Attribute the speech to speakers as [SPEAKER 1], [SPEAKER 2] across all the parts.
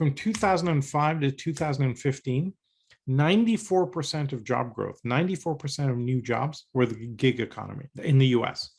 [SPEAKER 1] From 2005 to 2015, 94% of job growth, 94% of new jobs were the gig economy in the US.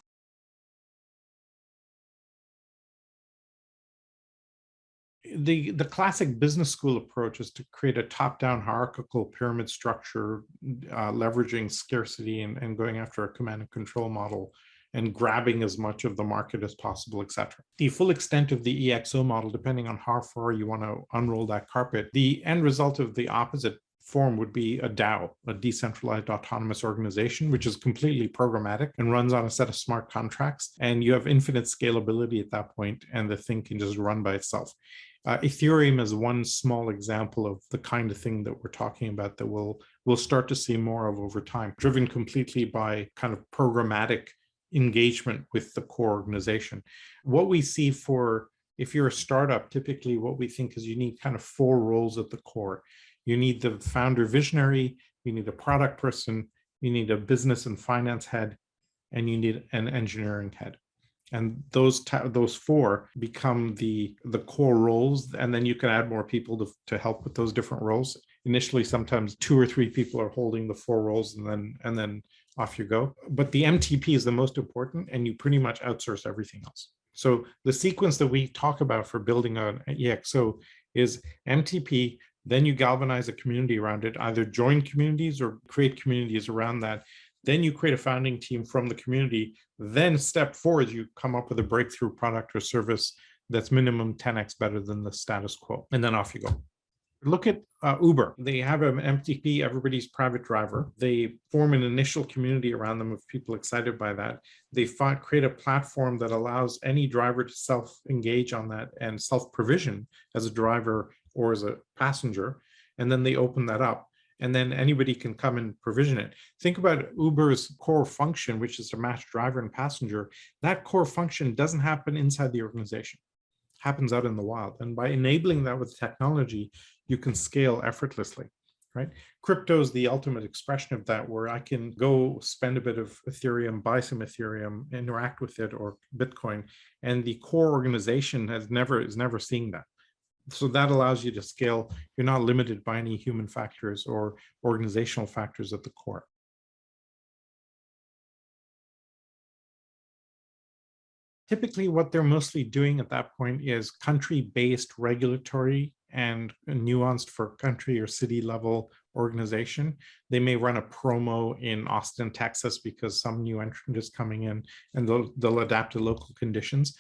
[SPEAKER 1] The classic business school approach is to create a top-down hierarchical pyramid structure, leveraging scarcity and going after a command and control model and grabbing as much of the market as possible, etc. The full extent of the EXO model, depending on how far you want to unroll that carpet, the end result of the opposite form would be a DAO, a decentralized autonomous organization, which is completely programmatic and runs on a set of smart contracts. And you have infinite scalability at that point, and the thing can just run by itself. Ethereum is one small example of the kind of thing that we're talking about that we'll start to see more of over time, driven completely by kind of programmatic engagement with the core organization. What we see for, if you're a startup, typically what we think is you need kind of 4 roles at the core. You need the founder visionary, you need a product person, you need a business and finance head, and you need an engineering head. And those 4 become the core roles, and then you can add more people to help with those different roles. Initially, sometimes 2 or 3 people are holding the 4 roles, and then off you go. But the MTP is the most important, and you pretty much outsource everything else. So the sequence that we talk about for building an EXO is MTP, then you galvanize a community around it, either join communities or create communities around that. Then you create a founding team from the community. Then step forward, you come up with a breakthrough product or service that's minimum 10x better than the status quo. And then off you go. Look at Uber. They have an MTP, everybody's private driver. They form an initial community around them of people excited by that. They create a platform that allows any driver to self-engage on that and self-provision as a driver or as a passenger. And then they open that up. And then anybody can come and provision it. Think about Uber's core function, which is to match driver and passenger. That core function doesn't happen inside the organization. It happens out in the wild. And by enabling that with technology, you can scale effortlessly, right? Crypto is the ultimate expression of that, where I can go spend a bit of Ethereum, buy some Ethereum, interact with it, or Bitcoin, and the core organization is never seeing that. So that allows you to scale. You're not limited by any human factors or organizational factors at the core. Typically, what they're mostly doing at that point is country-based regulatory and nuanced for country or city level organization. They may run a promo in Austin, Texas, because some new entrant is coming in, and they'll adapt to local conditions.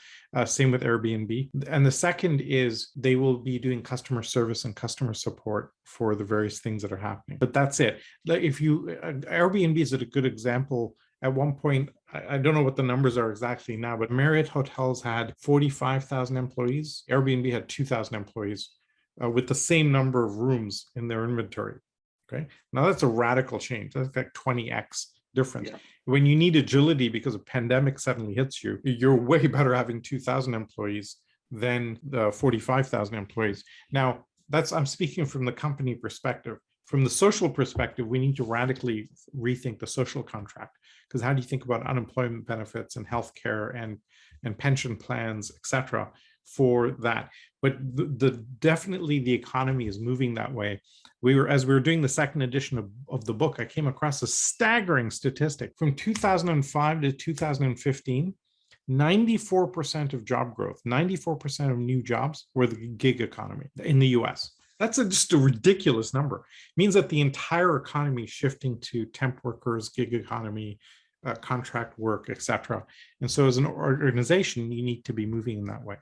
[SPEAKER 1] Same with Airbnb. And the second is they will be doing customer service and customer support for the various things that are happening. But that's it. Like if you, Airbnb is a good example. At one point, I don't know what the numbers are exactly now, but Marriott Hotels had 45,000 employees. Airbnb had 2,000 employees with the same number of rooms in their inventory. Okay, now that's a radical change. That's like 20x difference. Yeah. When you need agility because a pandemic suddenly hits you, you're way better having 2,000 employees than the 45,000 employees. Now, I'm speaking from the company perspective. From the social perspective, we need to radically rethink the social contract, because how do you think about unemployment benefits and healthcare and pension plans, et cetera, for that? But definitely the economy is moving that way. As we were doing the second edition of the book, I came across a staggering statistic. From 2005 to 2015, 94% of job growth, 94% of new jobs were the gig economy in the US. That's just a ridiculous number. It means that the entire economy is shifting to temp workers, gig economy, contract work, et cetera. And so as an organization, you need to be moving in that way.